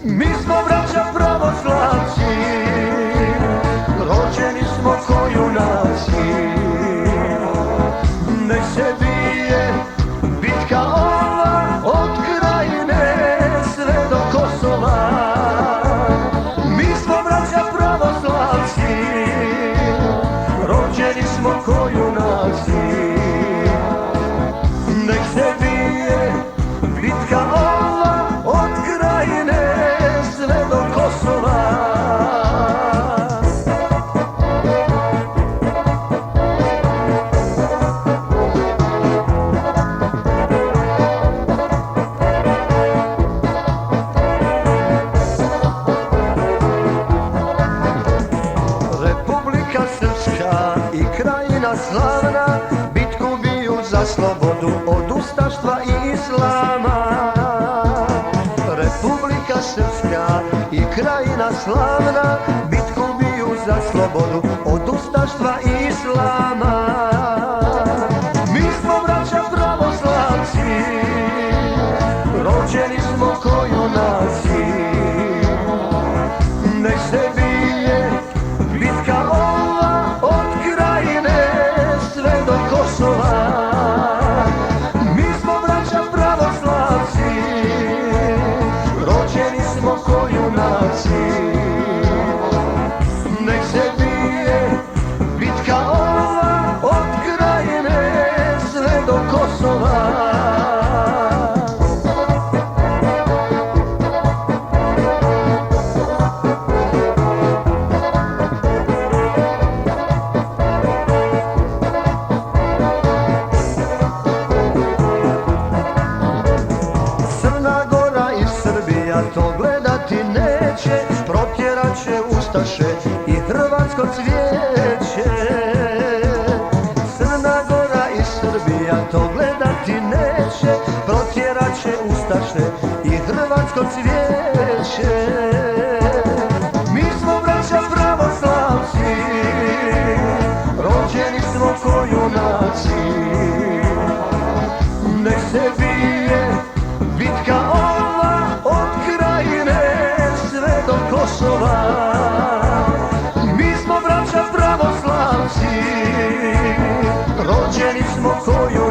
Mi smo braća pravoslavci, rođeni smo ko junaci. Nek se bije bitka ova od Krajine sve do Kosova. Mi smo braća pravoslavci, rođeni smo ko junaci. Nek se bije bitka ova od Krajine sve do Kosova. Republika Srpska i Krajina slavna bitku biju za slobodu od ustaštva i islama. Republika Srpska i Krajina slavna bitku biju za slobodu od ustaštva i islama. Mi smo braća pravoslavci, rođeni smo ko junaci. Nek se bije bitka ova od Krajine sve do Kosova. Mi smo braća pravoslavci, rođeni smo ko junaci. Nek se bije bitka ova od Krajine sve do Kosova. To gledati neće, protjerat će ustaše i hrvatsko cvijeće. Crna Gora i Srbija to gledati neće, protjerat će ustaše i hrvatsko cvijeće. Mi smo braća pravoslavci, rođeni smo ko junaci. Nek se bije bitka ova od Krajine sve do Kosova. Mi smo braća pravoslavci, rođeni smo ko junaci.